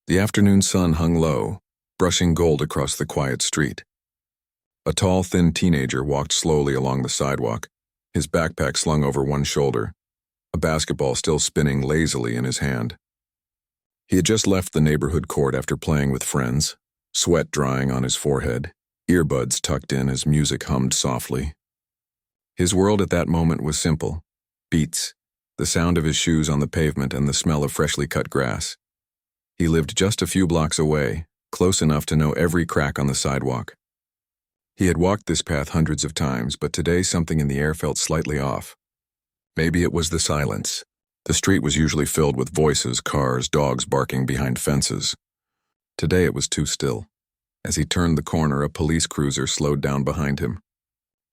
The afternoon sun hung low, brushing gold across the quiet street. A tall, thin teenager walked slowly along the sidewalk, his backpack slung over one shoulder, a basketball still spinning lazily in his hand. He had just left the neighborhood court after playing with friends, sweat drying on his forehead, earbuds tucked in as music hummed softly. His world at that moment was simple: beats, the sound of his shoes on the pavement, and the smell of freshly cut grass. He lived just a few blocks away, close enough to know every crack on the sidewalk. He had walked this path hundreds of times, but today something in the air felt slightly off. Maybe it was the silence. The street was usually filled with voices, cars, dogs barking behind fences. Today it was too still. As he turned the corner, a police cruiser slowed down behind him.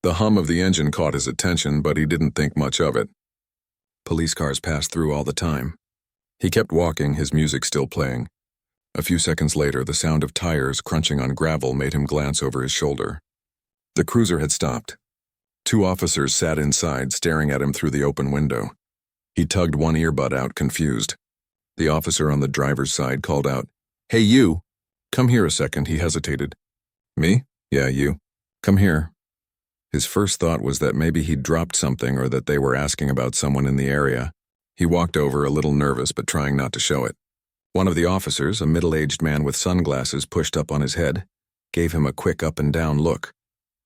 The hum of the engine caught his attention, but he didn't think much of it. Police cars passed through all the time. He kept walking, his music still playing. A few seconds later, the sound of tires crunching on gravel made him glance over his shoulder. The cruiser had stopped. Two officers sat inside, staring at him through the open window. He tugged one earbud out, confused. The officer on the driver's side called out, "Hey, you! Come here a second." He hesitated. "Me? Yeah, you. Come here." His first thought was that maybe he'd dropped something or that they were asking about someone in the area. He walked over, a little nervous but trying not to show it. One of the officers, a middle-aged man with sunglasses pushed up on his head, gave him a quick up-and-down look.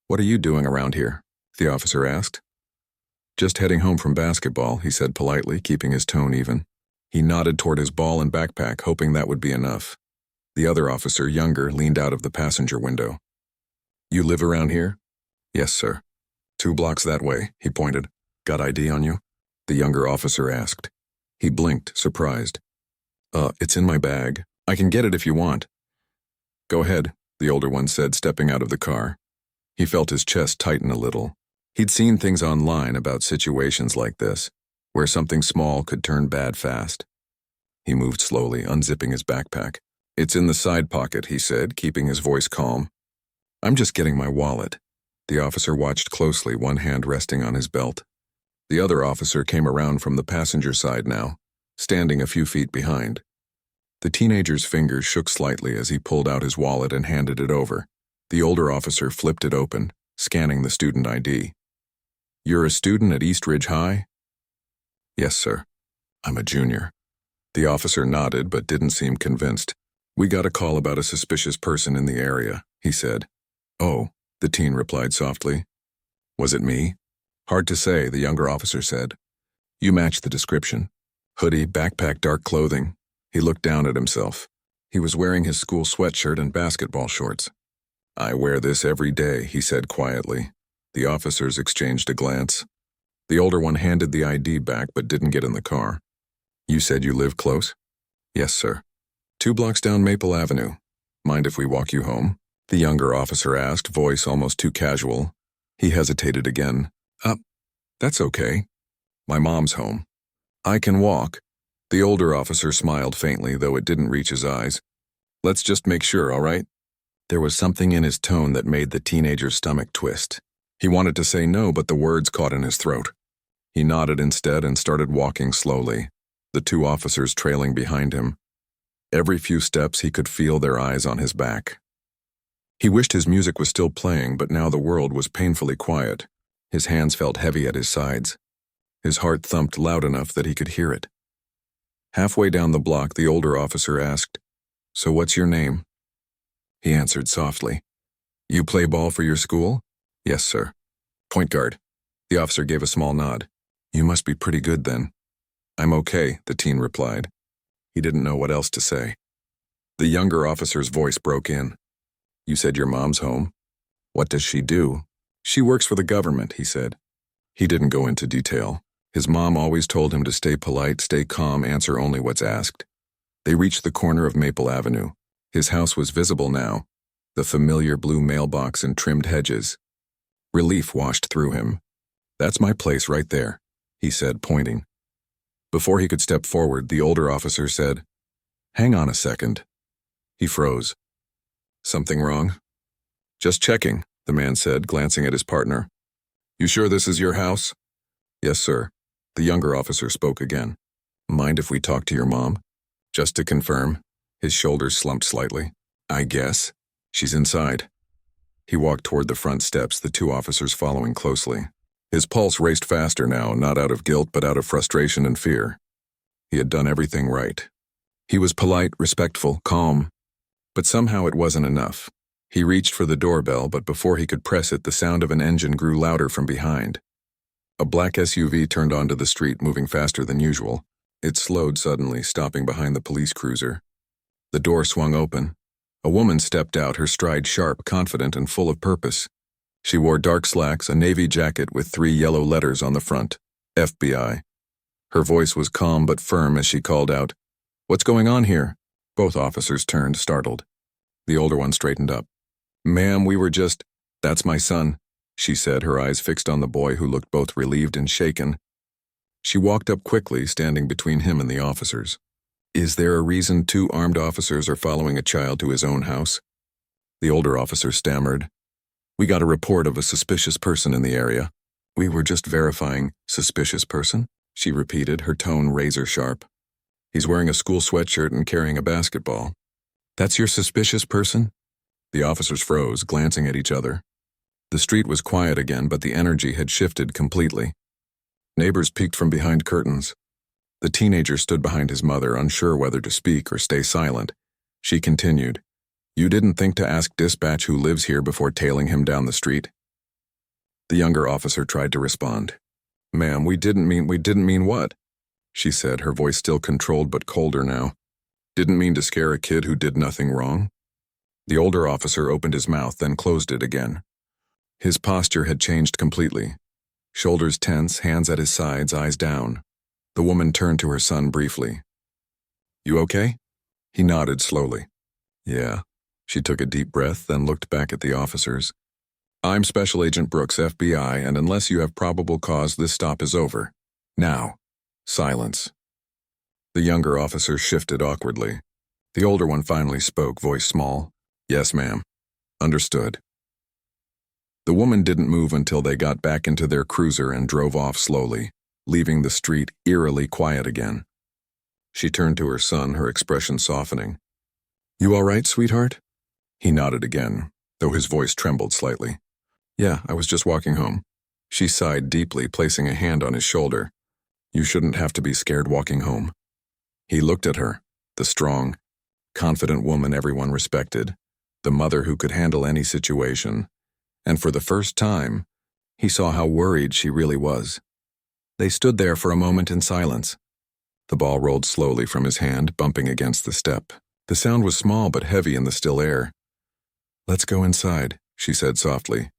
"What are you doing around here?" the officer asked. "Just heading home from basketball," he said politely, keeping his tone even. He nodded toward his ball and backpack, hoping that would be enough. The other officer, younger, leaned out of the passenger window. "You live around here?" "Yes, sir." 2 blocks that way," he pointed. "Got ID on you?" the younger officer asked. He blinked, surprised. It's in my bag. I can get it if you want." "Go ahead," the older one said, stepping out of the car. He felt his chest tighten a little. He'd seen things online about situations like this, where something small could turn bad fast. He moved slowly, unzipping his backpack. "It's in the side pocket," he said, keeping his voice calm. "I'm just getting my wallet." The officer watched closely, one hand resting on his belt. The other officer came around from the passenger side now, standing a few feet behind. The teenager's fingers shook slightly as he pulled out his wallet and handed it over. The older officer flipped it open, scanning the student ID. "You're a student at East Ridge High?" "Yes, sir. I'm a junior." The officer nodded but didn't seem convinced. "We got a call about a suspicious person in the area," he said. "Oh," the teen replied softly. "Was it me?" "Hard to say," the younger officer said. "You match the description. Hoodie, backpack, dark clothing." He looked down at himself. He was wearing his school sweatshirt and basketball shorts. "I wear this every day," he said quietly. The officers exchanged a glance. The older one handed the ID back but didn't get in the car. "You said you live close?" "Yes, sir. 2 blocks down Maple Avenue. Mind if we walk you home?" the younger officer asked, voice almost too casual. He hesitated again. That's okay. My mom's home. I can walk." The older officer smiled faintly, though it didn't reach his eyes. "Let's just make sure, all right?" There was something in his tone that made the teenager's stomach twist. He wanted to say no, but the words caught in his throat. He nodded instead and started walking slowly, the 2 officers trailing behind him. Every few steps he could feel their eyes on his back. He wished his music was still playing, but now the world was painfully quiet. His hands felt heavy at his sides. His heart thumped loud enough that he could hear it. Halfway down the block, the older officer asked, "So what's your name?" He answered softly, "You play ball for your school?" "Yes, sir." "Point guard." The officer gave a small nod. "You must be pretty good then." "I'm okay," the teen replied. He didn't know what else to say. The younger officer's voice broke in. "You said your mom's home? What does she do?" "She works for the government," he said. He didn't go into detail. His mom always told him to stay polite, stay calm, answer only what's asked. They reached the corner of Maple Avenue. His house was visible now, the familiar blue mailbox and trimmed hedges. Relief washed through him. "That's my place right there," he said, pointing. Before he could step forward, the older officer said, "Hang on a second." He froze. "Something wrong?" "Just checking," the man said, glancing at his partner. "You sure this is your house?" "Yes, sir." The younger officer spoke again. "Mind if we talk to your mom?" "Just to confirm." His shoulders slumped slightly. I guess. She's inside. He walked toward the front steps, the two officers following closely. His pulse raced faster now, not out of guilt but out of frustration and fear. He had done everything right. He was polite, respectful, calm. But somehow it wasn't enough. He reached for the doorbell, but before he could press it, the sound of an engine grew louder from behind. A black SUV turned onto the street, moving faster than usual. It slowed suddenly, stopping behind the police cruiser. The door swung open. A woman stepped out, her stride sharp, confident, and full of purpose. She wore dark slacks, a navy jacket with 3 yellow letters on the front, FBI. Her voice was calm but firm as she called out, "What's going on here?" Both officers turned, startled. The older one straightened up. "Ma'am, we were just—" "That's my son," she said, her eyes fixed on the boy who looked both relieved and shaken. She walked up quickly, standing between him and the officers. "Is there a reason 2 armed officers are following a child to his own house?" The older officer stammered. "We got a report of a suspicious person in the area." "We were just verifying." "Suspicious person?" she repeated, her tone razor sharp. "He's wearing a school sweatshirt and carrying a basketball." "That's your suspicious person?" The officers froze, glancing at each other. The street was quiet again, but the energy had shifted completely. Neighbors peeked from behind curtains. The teenager stood behind his mother, unsure whether to speak or stay silent. She continued, "You didn't think to ask dispatch who lives here before tailing him down the street?" The younger officer tried to respond. "Ma'am, we didn't mean what?" she said, her voice still controlled but colder now. "Didn't mean to scare a kid who did nothing wrong." The older officer opened his mouth, then closed it again. His posture had changed completely. Shoulders tense, hands at his sides, eyes down. The woman turned to her son briefly. "You okay?" He nodded slowly. "Yeah." She took a deep breath, then looked back at the officers. "I'm Special Agent Brooks, FBI, and unless you have probable cause, this stop is over. Now." Silence. The younger officer shifted awkwardly. The older one finally spoke, voice small. "Yes, ma'am." "Understood." The woman didn't move until they got back into their cruiser and drove off slowly, leaving the street eerily quiet again. She turned to her son, her expression softening. "You all right, sweetheart?" He nodded again, though his voice trembled slightly. "Yeah, I was just walking home." She sighed deeply, placing a hand on his shoulder. "You shouldn't have to be scared walking home." He looked at her, the strong, confident woman everyone respected, the mother who could handle any situation, and for the first time, he saw how worried she really was. They stood there for a moment in silence. The ball rolled slowly from his hand, bumping against the step. The sound was small but heavy in the still air. "Let's go inside," she said softly.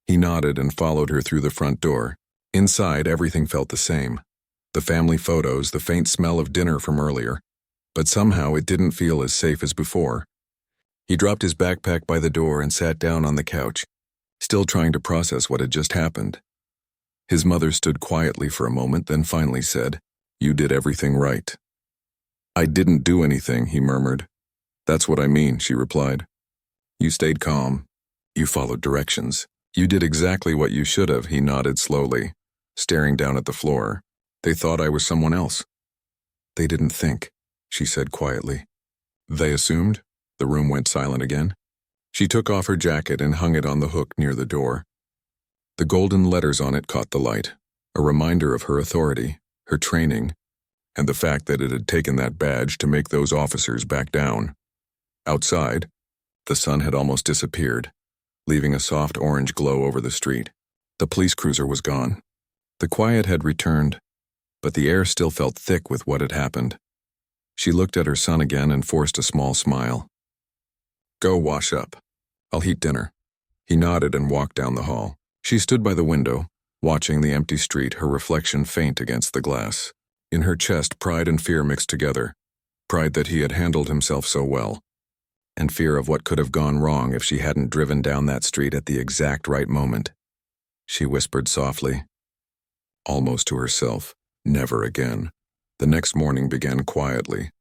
He nodded and followed her through the front door. Inside, everything felt the same. The family photos, the faint smell of dinner from earlier. But somehow it didn't feel as safe as before. He dropped his backpack by the door and sat down on the couch, still trying to process what had just happened. His mother stood quietly for a moment, then finally said, "You did everything right." "I didn't do anything," he murmured. "That's what I mean," she replied. "You stayed calm. You followed directions. You did exactly what you should have," he nodded slowly, staring down at the floor. "They thought I was someone else." "They didn't think," she said quietly. "They assumed?" The room went silent again. She took off her jacket and hung it on the hook near the door. The golden letters on it caught the light, a reminder of her authority, her training, and the fact that it had taken that badge to make those officers back down. Outside, the sun had almost disappeared, leaving a soft orange glow over the street. The police cruiser was gone. The quiet had returned, but the air still felt thick with what had happened. She looked at her son again and forced a small smile. "Go wash up. I'll heat dinner." He nodded and walked down the hall. She stood by the window, watching the empty street, her reflection faint against the glass. In her chest, pride and fear mixed together. Pride that he had handled himself so well, and fear of what could have gone wrong if she hadn't driven down that street at the exact right moment. She whispered softly, almost to herself, "Never again." The next morning began quietly.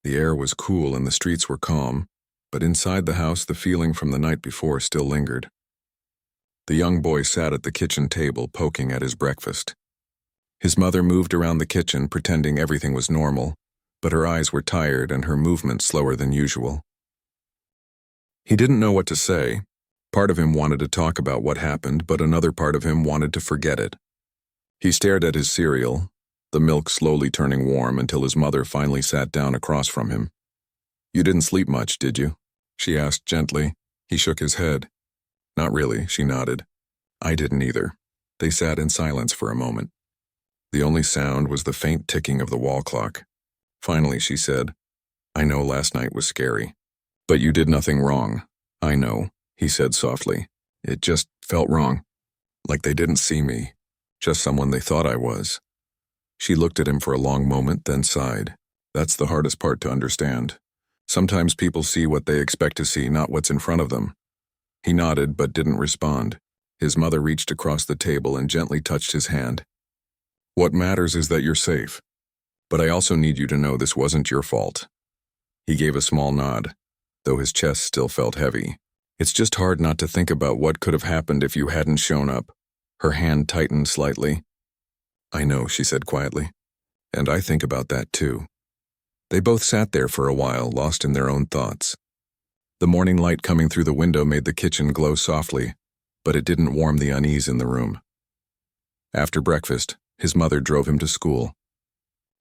The air was cool and the streets were calm, but inside the house the feeling from the night before still lingered. The young boy sat at the kitchen table, poking at his breakfast. His mother moved around the kitchen, pretending everything was normal, but her eyes were tired and her movement slower than usual. He didn't know what to say. Part of him wanted to talk about what happened, but another part of him wanted to forget it. He stared at his cereal, the milk slowly turning warm until his mother finally sat down across from him. "You didn't sleep much, did you?" she asked gently. He shook his head. "Not really," she nodded. "I didn't either." They sat in silence for a moment. The only sound was the faint ticking of the wall clock. Finally, she said, "I know last night was scary. But you did nothing wrong." "I know," he said softly. "It just felt wrong. Like they didn't see me. Just someone they thought I was." She looked at him for a long moment, then sighed. "That's the hardest part to understand. Sometimes people see what they expect to see, not what's in front of them." He nodded but didn't respond. His mother reached across the table and gently touched his hand. "What matters is that you're safe. But I also need you to know this wasn't your fault." He gave a small nod, though his chest still felt heavy. "It's just hard not to think about what could have happened if you hadn't shown up." Her hand tightened slightly. "I know," she said quietly. "And I think about that too." They both sat there for a while, lost in their own thoughts. The morning light coming through the window made the kitchen glow softly, but it didn't warm the unease in the room. After breakfast, his mother drove him to school.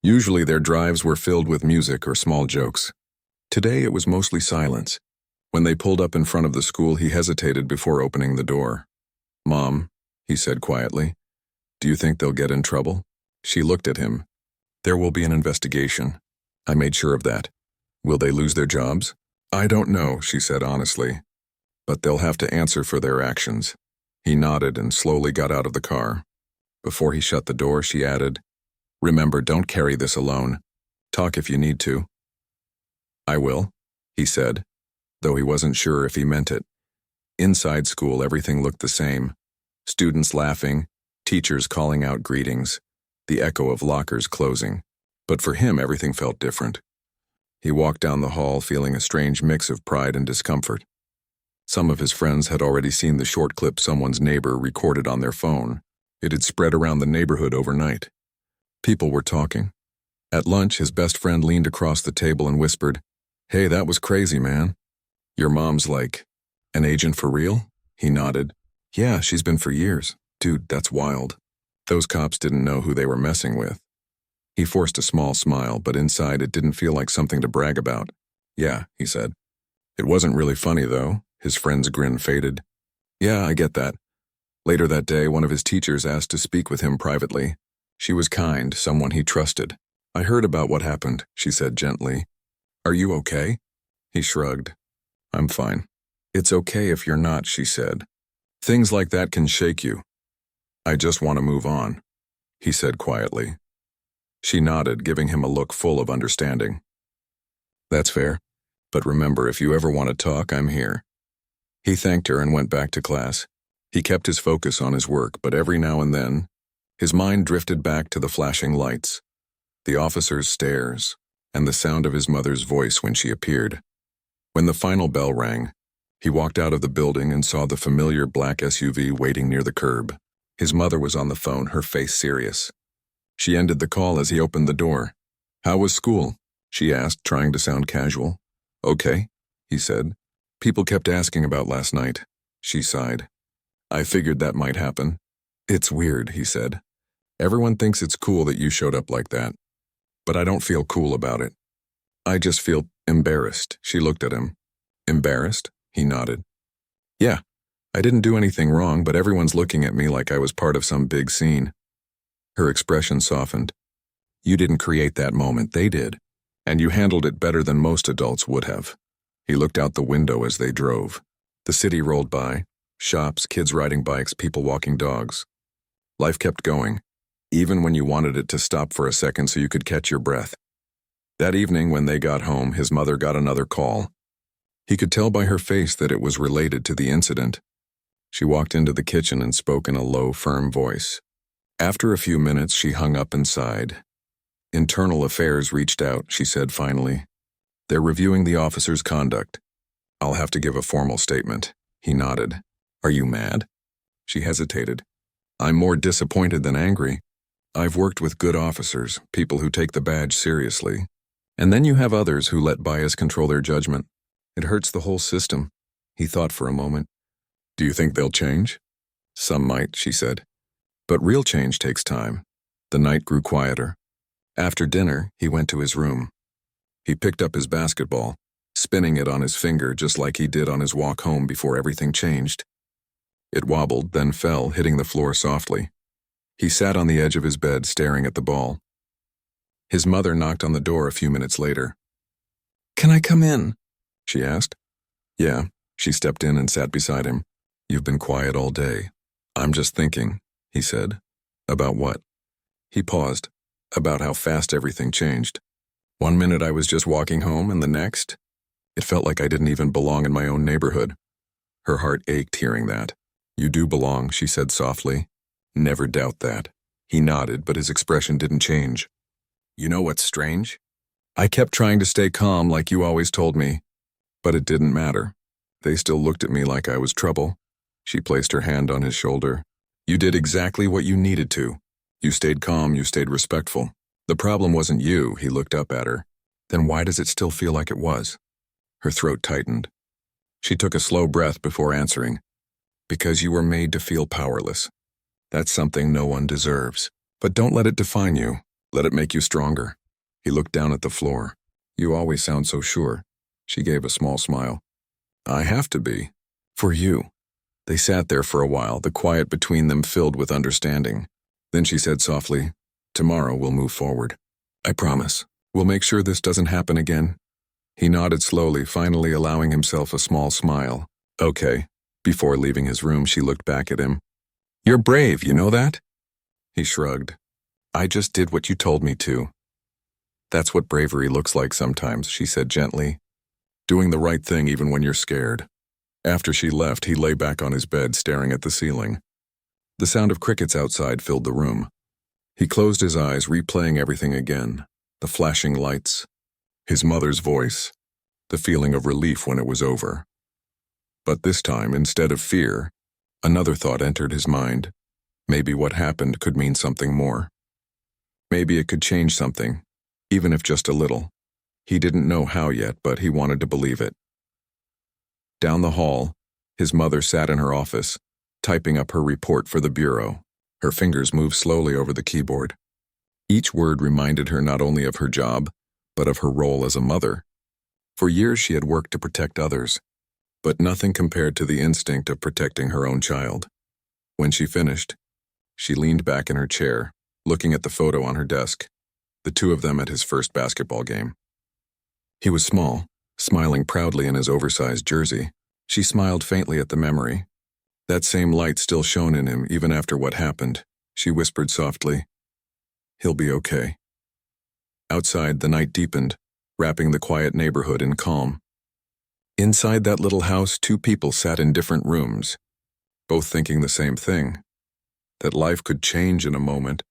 Usually their drives were filled with music or small jokes. Today it was mostly silence. When they pulled up in front of the school, he hesitated before opening the door. "Mom," he said quietly, "do you think they'll get in trouble?" She looked at him. "There will be an investigation. I made sure of that. Will they lose their jobs?" "I don't know," she said honestly. "But they'll have to answer for their actions." He nodded and slowly got out of the car. Before he shut the door, she added, "Remember, don't carry this alone. Talk if you need to." "I will," he said, though he wasn't sure if he meant it. Inside school, everything looked the same. Students laughing, teachers calling out greetings, the echo of lockers closing. But for him, everything felt different. He walked down the hall feeling a strange mix of pride and discomfort. Some of his friends had already seen the short clip someone's neighbor recorded on their phone. It had spread around the neighborhood overnight. People were talking. At lunch, his best friend leaned across the table and whispered, "Hey, that was crazy, man. Your mom's like, an agent for real?" He nodded. "Yeah, she's been for years. Dude, that's wild. Those cops didn't know who they were messing with." He forced a small smile, but inside it didn't feel like something to brag about. "Yeah," he said. "It wasn't really funny, though." His friend's grin faded. "Yeah, I get that." Later that day, one of his teachers asked to speak with him privately. She was kind, someone he trusted. "I heard about what happened," she said gently. "Are you okay?" He shrugged. "I'm fine." "It's okay if you're not," she said. "Things like that can shake you." "I just want to move on," he said quietly. She nodded, giving him a look full of understanding. "That's fair. But remember, if you ever want to talk, I'm here." He thanked her and went back to class. He kept his focus on his work, but every now and then, his mind drifted back to the flashing lights, the officer's stares, and the sound of his mother's voice when she appeared. When the final bell rang, he walked out of the building and saw the familiar black SUV waiting near the curb. His mother was on the phone, her face serious. She ended the call as he opened the door. "How was school?" she asked, trying to sound casual. "Okay," he said. "People kept asking about last night." She sighed. "I figured that might happen." "It's weird," he said. "Everyone thinks it's cool that you showed up like that. But I don't feel cool about it. I just feel embarrassed." She looked at him. "Embarrassed?" He nodded. "Yeah, I didn't do anything wrong, but everyone's looking at me like I was part of some big scene." Her expression softened. "You didn't create that moment, they did. And you handled it better than most adults would have." He looked out the window as they drove. The city rolled by. Shops, kids riding bikes, people walking dogs. Life kept going, even when you wanted it to stop for a second so you could catch your breath. That evening, when they got home, his mother got another call. He could tell by her face that it was related to the incident. She walked into the kitchen and spoke in a low, firm voice. After a few minutes, she hung up and sighed. "Internal Affairs reached out," she said finally. "They're reviewing the officer's conduct. I'll have to give a formal statement." He nodded. "Are you mad?" She hesitated. "I'm more disappointed than angry. I've worked with good officers, people who take the badge seriously. And then you have others who let bias control their judgment. It hurts the whole system. He thought for a moment. Do you think they'll change? Some might, she said. But real change takes time. The night grew quieter. After dinner, he went to his room. He picked up his basketball, spinning it on his finger just like he did on his walk home before everything changed. It wobbled, then fell, hitting the floor softly. He sat on the edge of his bed, staring at the ball. His mother knocked on the door a few minutes later. "Can I come in?" she asked. Yeah, she stepped in and sat beside him. "You've been quiet all day." "I'm just thinking," he said. "About what?" He paused. About how fast everything changed. One minute I was just walking home, and the next, it felt like I didn't even belong in my own neighborhood. Her heart ached hearing that. "You do belong," she said softly. "Never doubt that." He nodded, but his expression didn't change. "You know what's strange? I kept trying to stay calm like you always told me, but it didn't matter. They still looked at me like I was trouble." She placed her hand on his shoulder. "You did exactly what you needed to. You stayed calm, you stayed respectful. The problem wasn't you," he looked up at her. "Then why does it still feel like it was?" Her throat tightened. She took a slow breath before answering. "Because you were made to feel powerless. That's something no one deserves. But don't let it define you. Let it make you stronger." He looked down at the floor. "You always sound so sure." She gave a small smile. "I have to be. For you." They sat there for a while, the quiet between them filled with understanding. Then she said softly, "Tomorrow we'll move forward. I promise. We'll make sure this doesn't happen again." He nodded slowly, finally allowing himself a small smile. "Okay." Before leaving his room, she looked back at him. "You're brave, you know that?" He shrugged. "I just did what you told me to." "That's what bravery looks like sometimes," she said gently. "Doing the right thing even when you're scared." After she left, he lay back on his bed, staring at the ceiling. The sound of crickets outside filled the room. He closed his eyes, replaying everything again. The flashing lights, his mother's voice, the feeling of relief when it was over. But this time, instead of fear, another thought entered his mind. Maybe what happened could mean something more. Maybe it could change something, even if just a little. He didn't know how yet, but he wanted to believe it. Down the hall, his mother sat in her office, typing up her report for the bureau. Her fingers moved slowly over the keyboard. Each word reminded her not only of her job, but of her role as a mother. For years she had worked to protect others, but nothing compared to the instinct of protecting her own child. When she finished, she leaned back in her chair, looking at the photo on her desk, the two of them at his first basketball game. He was small, smiling proudly in his oversized jersey. She smiled faintly at the memory. That same light still shone in him even after what happened. She whispered softly, "He'll be okay." Outside, the night deepened, wrapping the quiet neighborhood in calm. Inside that little house, two people sat in different rooms, both thinking the same thing, that life could change in a moment,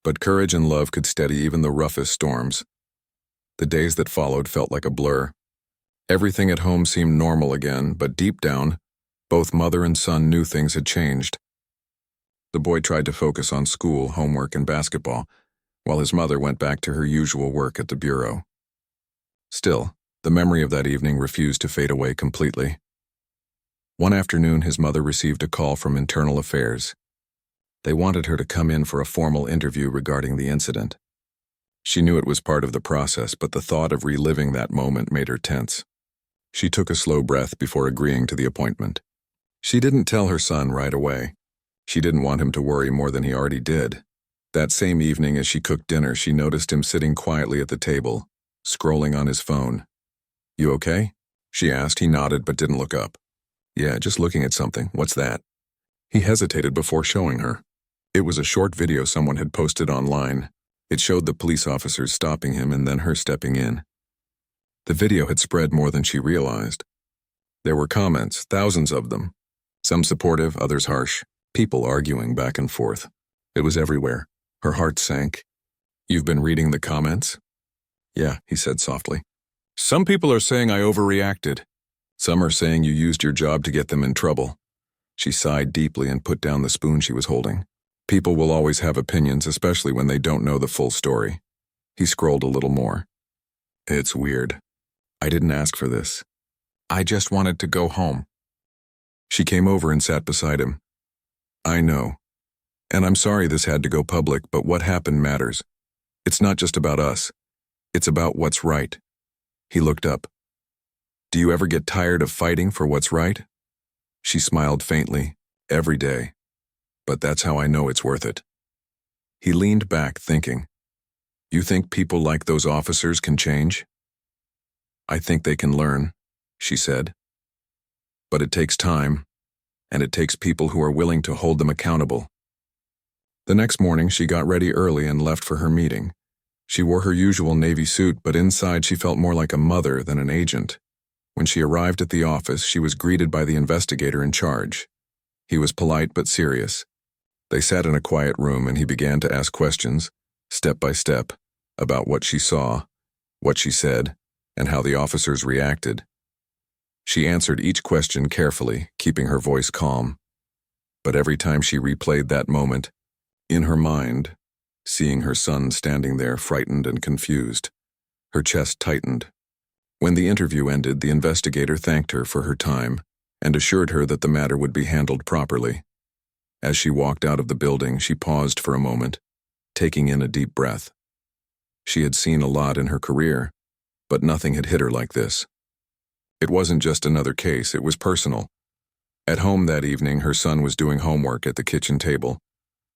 but courage and love could steady even the roughest storms. The days that followed felt like a blur. Everything at home seemed normal again, but deep down, both mother and son knew things had changed. The boy tried to focus on school, homework, and basketball, while his mother went back to her usual work at the bureau. Still, the memory of that evening refused to fade away completely. One afternoon, his mother received a call from Internal Affairs. They wanted her to come in for a formal interview regarding the incident. She knew it was part of the process, but the thought of reliving that moment made her tense. She took a slow breath before agreeing to the appointment. She didn't tell her son right away. She didn't want him to worry more than he already did. That same evening, as she cooked dinner, she noticed him sitting quietly at the table, scrolling on his phone. "You okay?" she asked. He nodded but didn't look up. "Yeah, just looking at something. What's that?" He hesitated before showing her. It was a short video someone had posted online. It showed the police officers stopping him and then her stepping in. The video had spread more than she realized. There were comments, thousands of them. Some supportive, others harsh. People arguing back and forth. It was everywhere. Her heart sank. "You've been reading the comments?" "Yeah," he said softly. "Some people are saying I overreacted. Some are saying you used your job to get them in trouble." She sighed deeply and put down the spoon she was holding. "People will always have opinions, especially when they don't know the full story." He scrolled a little more. It's weird. I didn't ask for this. I just wanted to go home. She came over and sat beside him. I know. And I'm sorry this had to go public, but what happened matters. It's not just about us. It's about what's right. He looked up. Do you ever get tired of fighting for what's right? She smiled faintly. Every day. But that's how I know it's worth it. He leaned back, thinking. You think people like those officers can change? I think they can learn, she said. But it takes time, and it takes people who are willing to hold them accountable. The next morning, she got ready early and left for her meeting. She wore her usual navy suit, but inside she felt more like a mother than an agent. When she arrived at the office, she was greeted by the investigator in charge. He was polite but serious. They sat in a quiet room and he began to ask questions, step by step, about what she saw, what she said, and how the officers reacted. She answered each question carefully, keeping her voice calm. But every time she replayed that moment, in her mind, seeing her son standing there frightened and confused, her chest tightened. When the interview ended, the investigator thanked her for her time and assured her that the matter would be handled properly. As she walked out of the building, she paused for a moment, taking in a deep breath. She had seen a lot in her career, but nothing had hit her like this. It wasn't just another case, it was personal. At home that evening, her son was doing homework at the kitchen table.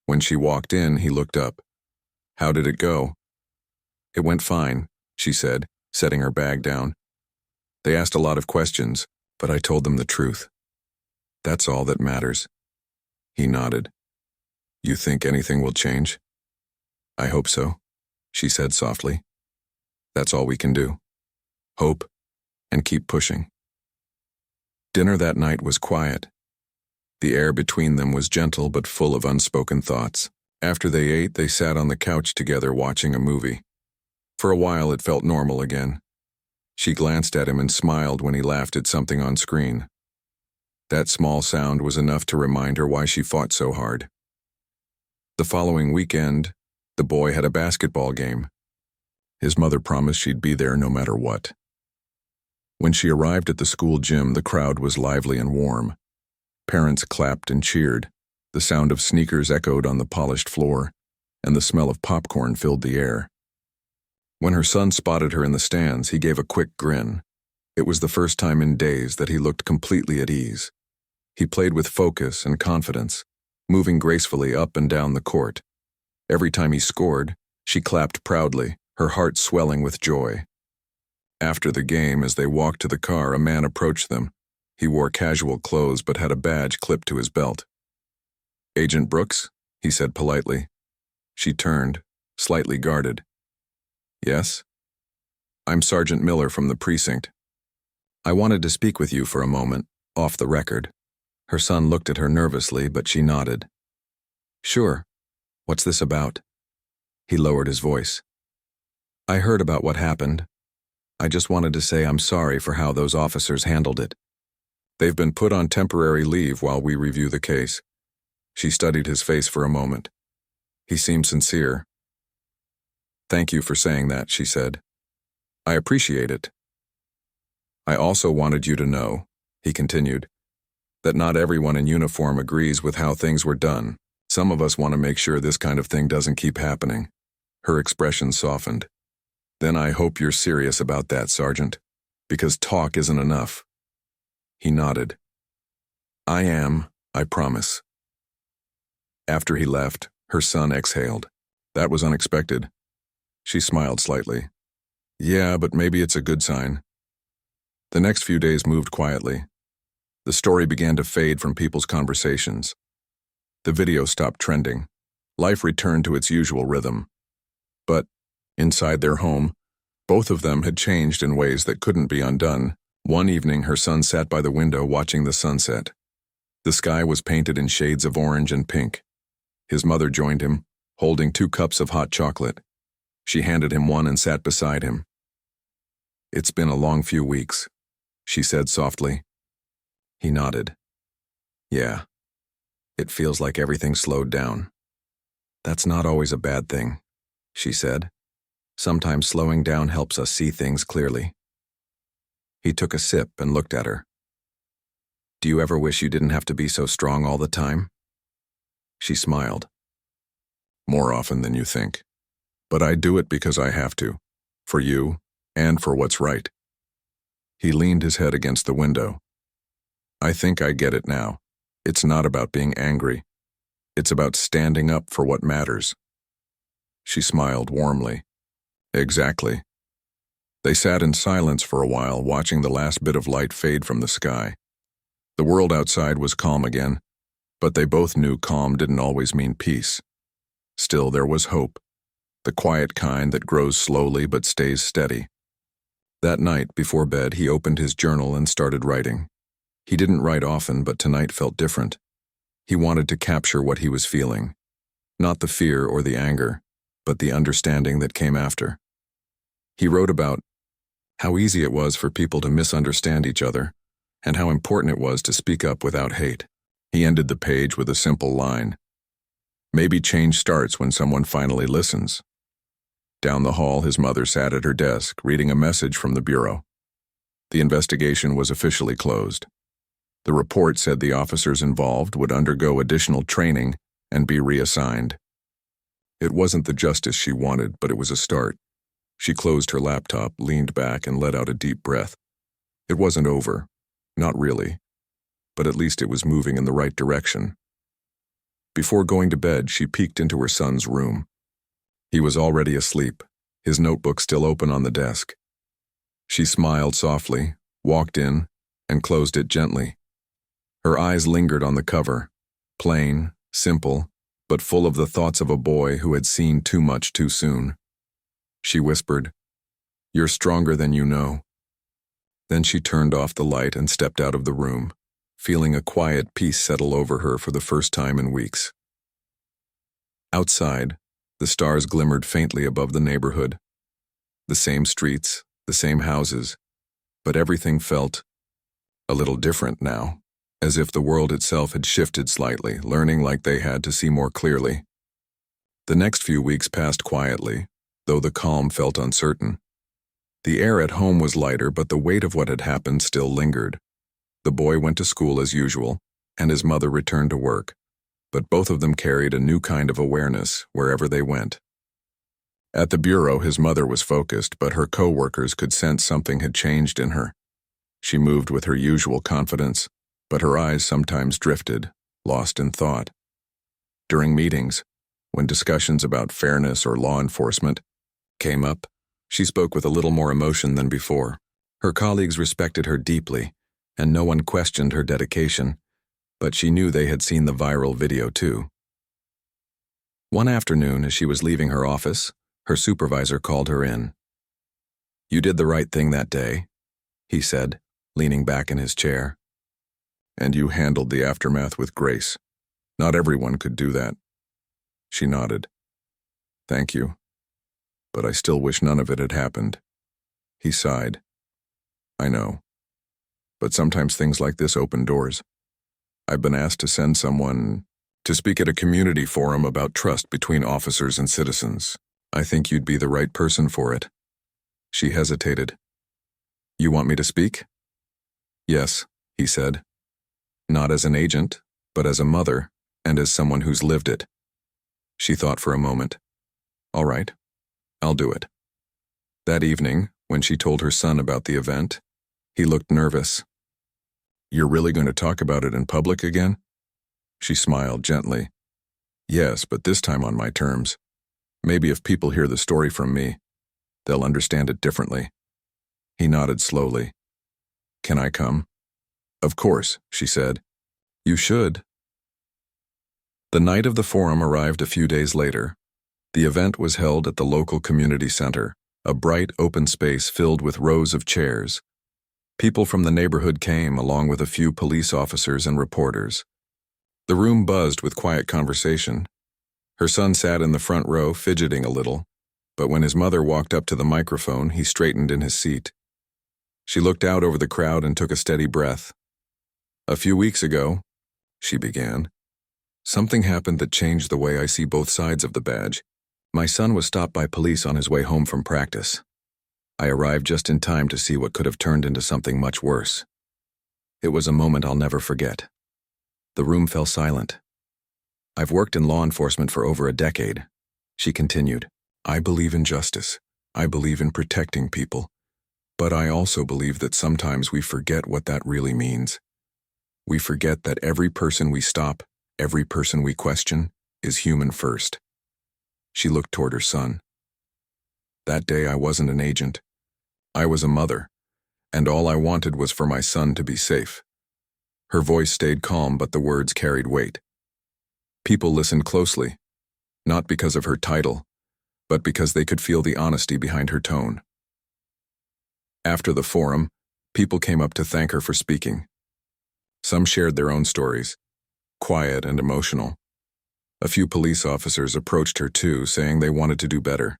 When she walked in, he looked up. How did it go? It went fine, she said, setting her bag down. They asked a lot of questions, but I told them the truth. That's all that matters. He nodded. You think anything will change? I hope so, she said softly. That's all we can do. Hope and keep pushing. Dinner that night was quiet. The air between them was gentle but full of unspoken thoughts. After they ate, they sat on the couch together watching a movie. For a while, it felt normal again. She glanced at him and smiled when he laughed at something on screen. That small sound was enough to remind her why she fought so hard. The following weekend, the boy had a basketball game. His mother promised she'd be there no matter what. When she arrived at the school gym, the crowd was lively and warm. Parents clapped and cheered. The sound of sneakers echoed on the polished floor, and the smell of popcorn filled the air. When her son spotted her in the stands, he gave a quick grin. It was the first time in days that he looked completely at ease. He played with focus and confidence, moving gracefully up and down the court. Every time he scored, she clapped proudly, her heart swelling with joy. After the game, as they walked to the car, a man approached them. He wore casual clothes but had a badge clipped to his belt. Agent Brooks, he said politely. She turned, slightly guarded. Yes? I'm Sergeant Miller from the precinct. I wanted to speak with you for a moment, off the record. Her son looked at her nervously, but she nodded. Sure. What's this about? He lowered his voice. I heard about what happened. I just wanted to say I'm sorry for how those officers handled it. They've been put on temporary leave while we review the case. She studied his face for a moment. He seemed sincere. Thank you for saying that, she said. I appreciate it. I also wanted you to know, he continued, that not everyone in uniform agrees with how things were done. Some of us want to make sure this kind of thing doesn't keep happening. Her expression softened. Then I hope you're serious about that, Sergeant, because talk isn't enough. He nodded. I am, I promise. After he left, her son exhaled. That was unexpected. She smiled slightly. Yeah, but maybe it's a good sign. The next few days moved quietly. The story began to fade from people's conversations. The video stopped trending. Life returned to its usual rhythm. But, inside their home, both of them had changed in ways that couldn't be undone. One evening, her son sat by the window watching the sunset. The sky was painted in shades of orange and pink. His mother joined him, holding 2 cups of hot chocolate. She handed him one and sat beside him. It's been a long few weeks, she said softly. He nodded. Yeah. It feels like everything slowed down. That's not always a bad thing, she said. Sometimes slowing down helps us see things clearly. He took a sip and looked at her. Do you ever wish you didn't have to be so strong all the time? She smiled. More often than you think. But I do it because I have to. For you, and for what's right. He leaned his head against the window. I think I get it now. It's not about being angry. It's about standing up for what matters. She smiled warmly. Exactly. They sat in silence for a while, watching the last bit of light fade from the sky. The world outside was calm again, but they both knew calm didn't always mean peace. Still, there was hope, the quiet kind that grows slowly but stays steady. That night, before bed, he opened his journal and started writing. He didn't write often, but tonight felt different. He wanted to capture what he was feeling. Not the fear or the anger, but the understanding that came after. He wrote about how easy it was for people to misunderstand each other, and how important it was to speak up without hate. He ended the page with a simple line. Maybe change starts when someone finally listens. Down the hall, his mother sat at her desk, reading a message from the bureau. The investigation was officially closed. The report said the officers involved would undergo additional training and be reassigned. It wasn't the justice she wanted, but it was a start. She closed her laptop, leaned back, and let out a deep breath. It wasn't over. Not really. But at least it was moving in the right direction. Before going to bed, she peeked into her son's room. He was already asleep, his notebook still open on the desk. She smiled softly, walked in, and closed it gently. Her eyes lingered on the cover, plain, simple, but full of the thoughts of a boy who had seen too much too soon. She whispered, "You're stronger than you know." Then she turned off the light and stepped out of the room, feeling a quiet peace settle over her for the first time in weeks. Outside, the stars glimmered faintly above the neighborhood. The same streets, the same houses, but everything felt a little different now, as if the world itself had shifted slightly, learning like they had to see more clearly. The next few weeks passed quietly, though the calm felt uncertain. The air at home was lighter, but the weight of what had happened still lingered. The boy went to school as usual, and his mother returned to work, but both of them carried a new kind of awareness wherever they went. At the bureau, his mother was focused, but her co-workers could sense something had changed in her. She moved with her usual confidence, but her eyes sometimes drifted, lost in thought. During meetings, when discussions about fairness or law enforcement came up, she spoke with a little more emotion than before. Her colleagues respected her deeply, and no one questioned her dedication, but she knew they had seen the viral video too. One afternoon, as she was leaving her office, her supervisor called her in. "You did the right thing that day," he said, leaning back in his chair. "And you handled the aftermath with grace. Not everyone could do that." She nodded. "Thank you. But I still wish none of it had happened." He sighed. "I know. But sometimes things like this open doors. I've been asked to send someone to speak at a community forum about trust between officers and citizens. I think you'd be the right person for it." She hesitated. "You want me to speak?" "Yes," he said. "Not as an agent, but as a mother and as someone who's lived it." She thought for a moment. "All right, I'll do it." That evening, when she told her son about the event, he looked nervous. "You're really going to talk about it in public again?" She smiled gently. "Yes, but this time on my terms. Maybe if people hear the story from me, they'll understand it differently." He nodded slowly. "Can I come?" "Of course," she said. "You should." The night of the forum arrived a few days later. The event was held at the local community center, a bright open space filled with rows of chairs. People from the neighborhood came, along with a few police officers and reporters. The room buzzed with quiet conversation. Her son sat in the front row, fidgeting a little, but when his mother walked up to the microphone, he straightened in his seat. She looked out over the crowd and took a steady breath. "A few weeks ago," she began, "something happened that changed the way I see both sides of the badge. My son was stopped by police on his way home from practice. I arrived just in time to see what could have turned into something much worse. It was a moment I'll never forget. The room fell silent. I've worked in law enforcement for over a decade, she continued. I believe in justice. I believe in protecting people. But I also believe that sometimes we forget what that really means. We forget that every person we stop, every person we question, is human first. She looked toward her son. That day I wasn't an agent. I was a mother, and all I wanted was for my son to be safe. Her voice stayed calm, but the words carried weight. People listened closely, not because of her title, but because they could feel the honesty behind her tone. After the forum, people came up to thank her for speaking. Some shared their own stories, quiet and emotional. A few police officers approached her too, saying they wanted to do better.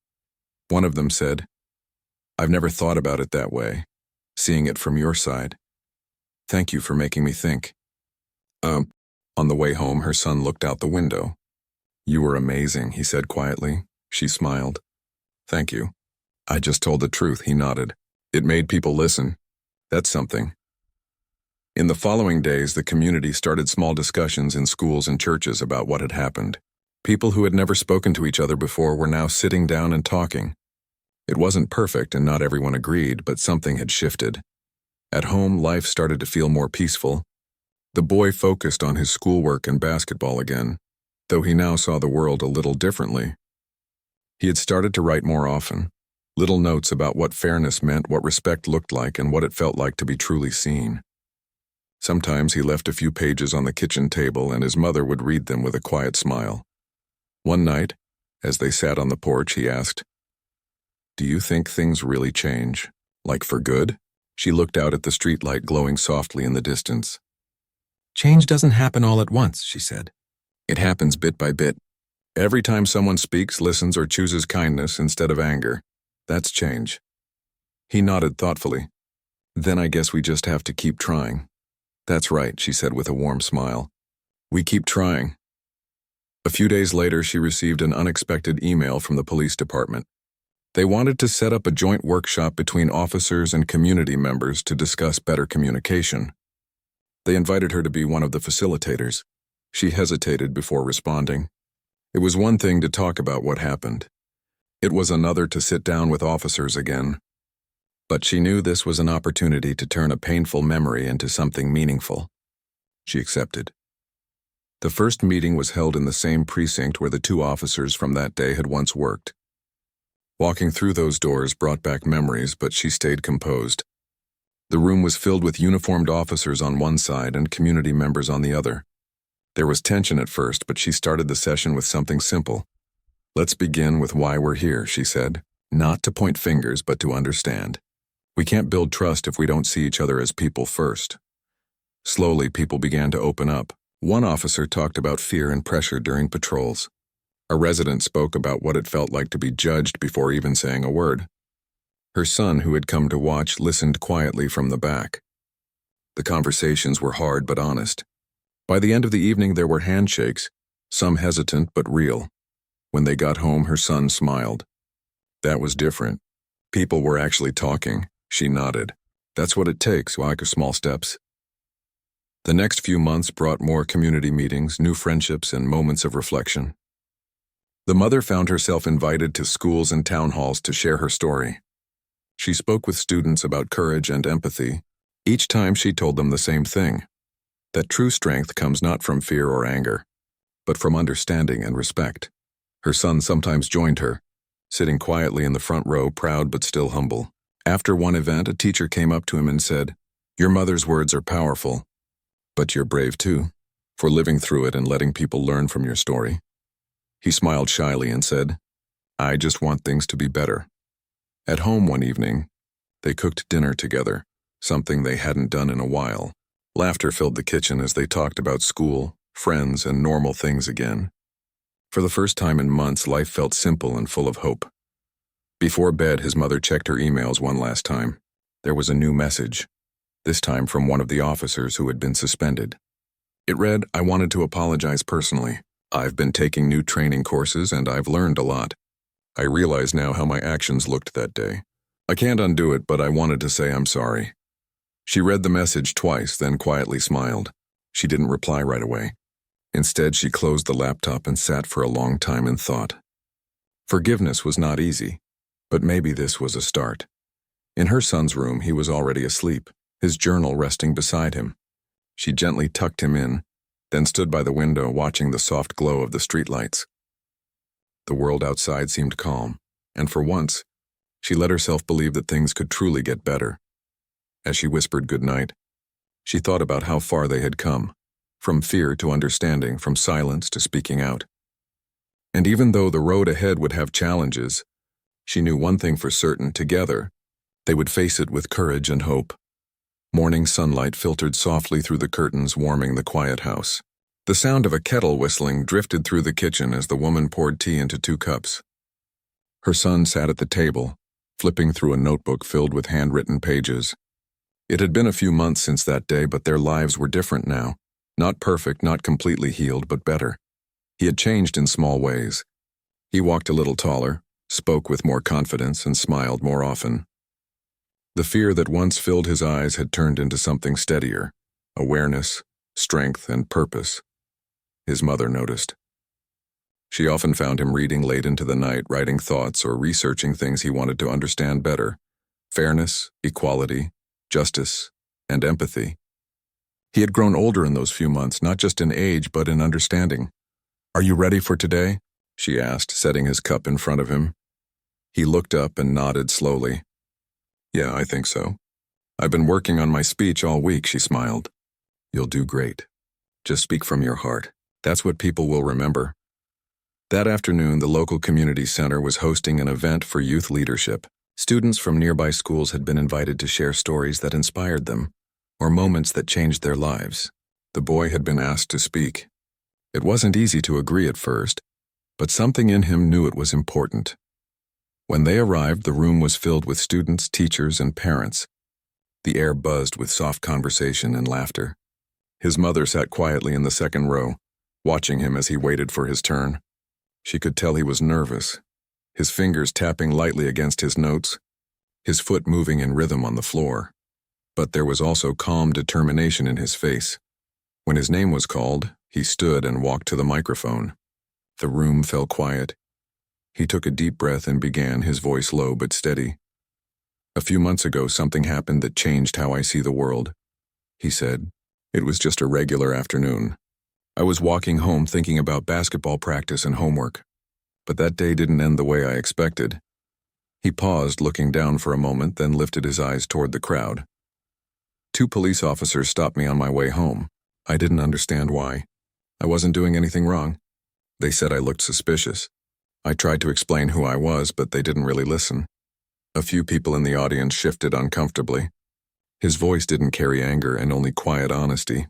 One of them said, "I've never thought about it that way, seeing it from your side. Thank you for making me think." On the way home, her son looked out the window. "You were amazing," he said quietly. She smiled. "Thank you." "I just told the truth," he nodded. "It made people listen. That's something." In the following days, the community started small discussions in schools and churches about what had happened. People who had never spoken to each other before were now sitting down and talking. It wasn't perfect and not everyone agreed, but something had shifted. At home, life started to feel more peaceful. The boy focused on his schoolwork and basketball again, though he now saw the world a little differently. He had started to write more often, little notes about what fairness meant, what respect looked like, and what it felt like to be truly seen. Sometimes he left a few pages on the kitchen table, and his mother would read them with a quiet smile. One night, as they sat on the porch, he asked, "Do you think things really change? Like for good?" She looked out at the streetlight glowing softly in the distance. "Change doesn't happen all at once," she said. "It happens bit by bit. Every time someone speaks, listens, or chooses kindness instead of anger, that's change." He nodded thoughtfully. "Then I guess we just have to keep trying." "That's right," she said with a warm smile. "We keep trying." A few days later, she received an unexpected email from the police department. They wanted to set up a joint workshop between officers and community members to discuss better communication. They invited her to be one of the facilitators. She hesitated before responding. It was one thing to talk about what happened. It was another to sit down with officers again. But she knew this was an opportunity to turn a painful memory into something meaningful. She accepted. The first meeting was held in the same precinct where the two officers from that day had once worked. Walking through those doors brought back memories, but she stayed composed. The room was filled with uniformed officers on one side and community members on the other. There was tension at first, but she started the session with something simple. "Let's begin with why we're here," she said. "Not to point fingers, but to understand. We can't build trust if we don't see each other as people first." Slowly, people began to open up. One officer talked about fear and pressure during patrols. A resident spoke about what it felt like to be judged before even saying a word. Her son, who had come to watch, listened quietly from the back. The conversations were hard but honest. By the end of the evening, there were handshakes, some hesitant but real. When they got home, her son smiled. That was different. People were actually talking. She nodded. That's what it takes, like small steps. The next few months brought more community meetings, new friendships, and moments of reflection. The mother found herself invited to schools and town halls to share her story. She spoke with students about courage and empathy. Each time she told them the same thing, that true strength comes not from fear or anger, but from understanding and respect. Her son sometimes joined her, sitting quietly in the front row, proud but still humble. After one event, a teacher came up to him and said, "Your mother's words are powerful, but you're brave too, for living through it and letting people learn from your story." He smiled shyly and said, "I just want things to be better." At home one evening, they cooked dinner together, something they hadn't done in a while. Laughter filled the kitchen as they talked about school, friends, and normal things again. For the first time in months, life felt simple and full of hope. Before bed, his mother checked her emails one last time. There was a new message, this time from one of the officers who had been suspended. It read, "I wanted to apologize personally. I've been taking new training courses and I've learned a lot. I realize now how my actions looked that day. I can't undo it, but I wanted to say I'm sorry." She read the message twice, then quietly smiled. She didn't reply right away. Instead, she closed the laptop and sat for a long time in thought. Forgiveness was not easy, but maybe this was a start. In her son's room, he was already asleep, his journal resting beside him. She gently tucked him in, then stood by the window watching the soft glow of the streetlights. The world outside seemed calm, and for once, she let herself believe that things could truly get better. As she whispered goodnight, she thought about how far they had come, from fear to understanding, from silence to speaking out. And even though the road ahead would have challenges, she knew one thing for certain: together, they would face it with courage and hope. Morning sunlight filtered softly through the curtains, warming the quiet house. The sound of a kettle whistling drifted through the kitchen as the woman poured tea into 2 cups. Her son sat at the table, flipping through a notebook filled with handwritten pages. It had been a few months since that day, but their lives were different now. Not perfect, not completely healed, but better. He had changed in small ways. He walked a little taller, spoke with more confidence, and smiled more often. The fear that once filled his eyes had turned into something steadier: awareness, strength, and purpose. His mother noticed. She often found him reading late into the night, writing thoughts or researching things he wanted to understand better: fairness, equality, justice, and empathy. He had grown older in those few months, not just in age, but in understanding. "Are you ready for today?" she asked, setting his cup in front of him. He looked up and nodded slowly. "Yeah, I think so. I've been working on my speech all week," she smiled. "You'll do great. Just speak from your heart. That's what people will remember." That afternoon, the local community center was hosting an event for youth leadership. Students from nearby schools had been invited to share stories that inspired them, or moments that changed their lives. The boy had been asked to speak. It wasn't easy to agree at first, but something in him knew it was important. When they arrived, the room was filled with students, teachers, and parents. The air buzzed with soft conversation and laughter. His mother sat quietly in the second row, watching him as he waited for his turn. She could tell he was nervous, his fingers tapping lightly against his notes, his foot moving in rhythm on the floor. But there was also calm determination in his face. When his name was called, he stood and walked to the microphone. The room fell quiet. He took a deep breath and began, his voice low but steady. "A few months ago, something happened that changed how I see the world," he said. "It was just a regular afternoon. I was walking home thinking about basketball practice and homework. But that day didn't end the way I expected." He paused, looking down for a moment, then lifted his eyes toward the crowd. "2 police officers stopped me on my way home. I didn't understand why. I wasn't doing anything wrong. They said I looked suspicious. I tried to explain who I was, but they didn't really listen." A few people in the audience shifted uncomfortably. His voice didn't carry anger and only quiet honesty.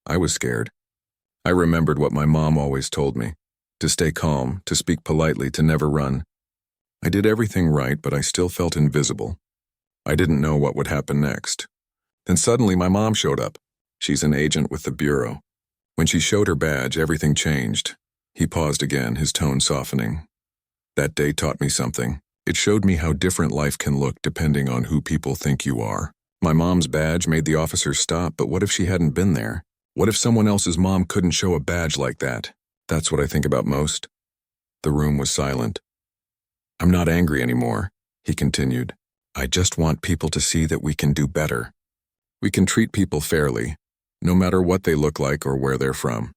"I was scared. I remembered what my mom always told me: to stay calm, to speak politely, to never run. I did everything right, but I still felt invisible. I didn't know what would happen next. Then suddenly my mom showed up. She's an agent with the bureau. When she showed her badge, everything changed." He paused again, his tone softening. "That day taught me something. It showed me how different life can look depending on who people think you are. My mom's badge made the officers stop, but what if she hadn't been there? What if someone else's mom couldn't show a badge like that? That's what I think about most." The room was silent. "I'm not angry anymore," he continued. "I just want people to see that we can do better. We can treat people fairly, no matter what they look like or where they're from.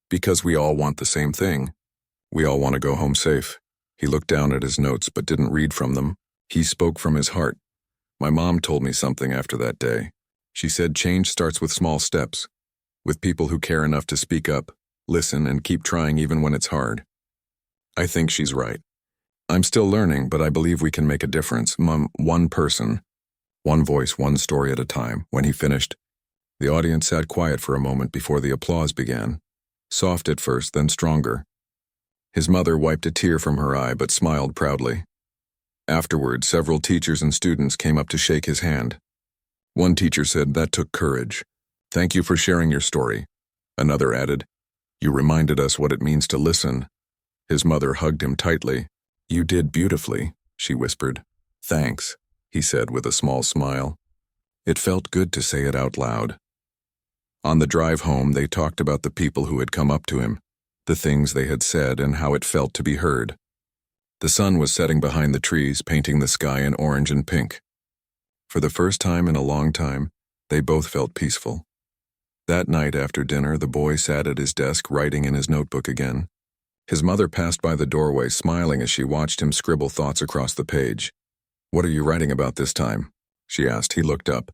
Because we all want the same thing. We all want to go home safe." He looked down at his notes but didn't read from them. He spoke from his heart. "My mom told me something after that day. She said change starts with small steps, with people who care enough to speak up, listen, and keep trying even when it's hard. I think she's right. I'm still learning, but I believe we can make a difference. One person, one voice, one story at a time." When he finished, the audience sat quiet for a moment before the applause began. Soft at first, then stronger. His mother wiped a tear from her eye but smiled proudly. Afterward, several teachers and students came up to shake his hand. One teacher said, "That took courage. Thank you for sharing your story." Another added, "You reminded us what it means to listen." His mother hugged him tightly. You did beautifully, she whispered. Thanks, he said with a small smile. It felt good to say it out loud. On the drive home, they talked about the people who had come up to him, the things they had said, and how it felt to be heard. The sun was setting behind the trees, painting the sky in orange and pink. For the first time in a long time, they both felt peaceful. That night after dinner, the boy sat at his desk writing in his notebook again. His mother passed by the doorway, smiling as she watched him scribble thoughts across the page. What are you writing about this time? She asked. He looked up.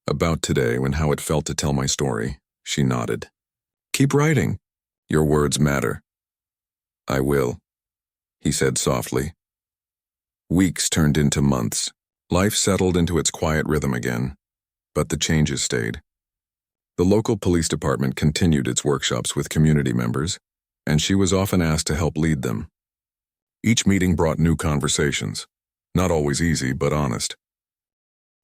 About today and how it felt to tell my story. She nodded. Keep writing. Your words matter. I will, he said softly. Weeks turned into months. Life settled into its quiet rhythm again, but the changes stayed. The local police department continued its workshops with community members, and she was often asked to help lead them. Each meeting brought new conversations, not always easy but honest.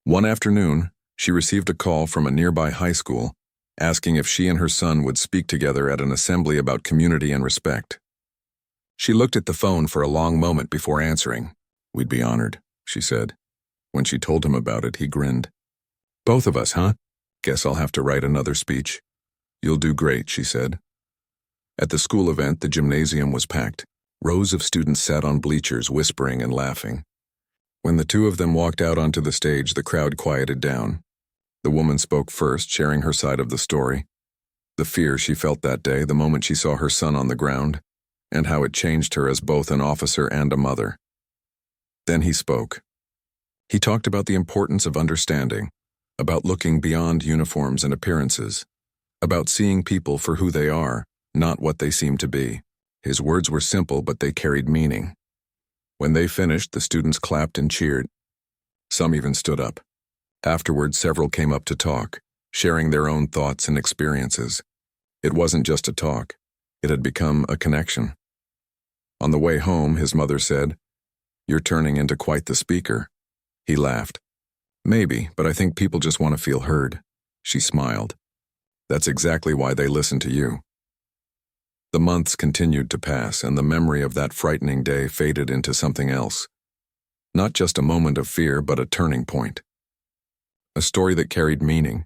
One afternoon, she received a call from a nearby high school asking if she and her son would speak together at an assembly about community and respect. She looked at the phone for a long moment before answering. We'd be honored, she said. When she told him about it, he grinned. Both of us, huh? Guess I'll have to write another speech. You'll do great, she said. At the school event, the gymnasium was packed. Rows of students sat on bleachers, whispering and laughing. When the two of them walked out onto the stage, the crowd quieted down. The woman spoke first, sharing her side of the story. The fear she felt that day, the moment she saw her son on the ground, and how it changed her as both an officer and a mother. Then he spoke. He talked about the importance of understanding, about looking beyond uniforms and appearances, about seeing people for who they are, not what they seem to be. His words were simple, but they carried meaning. When they finished, the students clapped and cheered. Some even stood up. Afterward, several came up to talk, sharing their own thoughts and experiences. It wasn't just a talk. It had become a connection. On the way home, his mother said, You're turning into quite the speaker. He laughed. Maybe, but I think people just want to feel heard. She smiled. That's exactly why they listen to you. The months continued to pass, and the memory of that frightening day faded into something else. Not just a moment of fear, but a turning point. A story that carried meaning,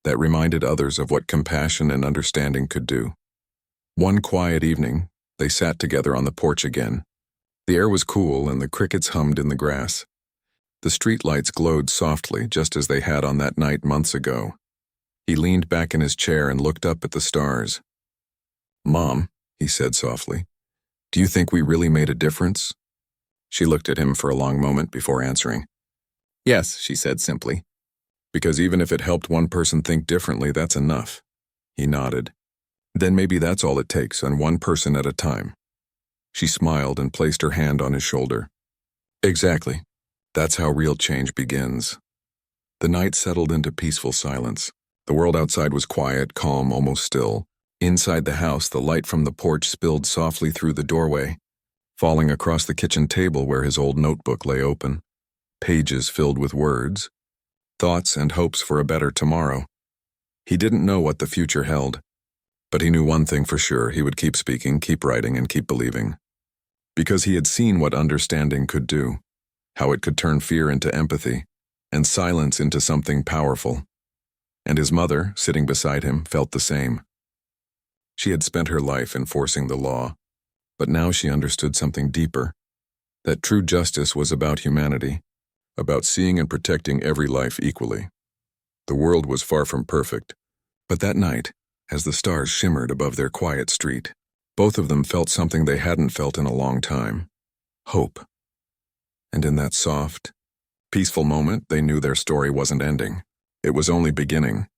that reminded others of what compassion and understanding could do. One quiet evening, they sat together on the porch again. The air was cool and the crickets hummed in the grass. The streetlights glowed softly, just as they had on that night months ago. He leaned back in his chair and looked up at the stars. Mom, he said softly, do you think we really made a difference? She looked at him for a long moment before answering. Yes, she said simply. Because even if it helped one person think differently, that's enough. He nodded. Then maybe that's all it takes, and one person at a time. She smiled and placed her hand on his shoulder. Exactly. That's how real change begins. The night settled into peaceful silence. The world outside was quiet, calm, almost still. Inside the house, the light from the porch spilled softly through the doorway, falling across the kitchen table where his old notebook lay open. Pages filled with words, thoughts and hopes for a better tomorrow. He didn't know what the future held, but he knew one thing for sure: he would keep speaking, keep writing, and keep believing. Because he had seen what understanding could do, how it could turn fear into empathy, and silence into something powerful. And his mother, sitting beside him, felt the same. She had spent her life enforcing the law, but now she understood something deeper, that true justice was about humanity, about seeing and protecting every life equally. The world was far from perfect, but that night, as the stars shimmered above their quiet street, both of them felt something they hadn't felt in a long time: hope. And in that soft, peaceful moment, they knew their story wasn't ending. It was only beginning.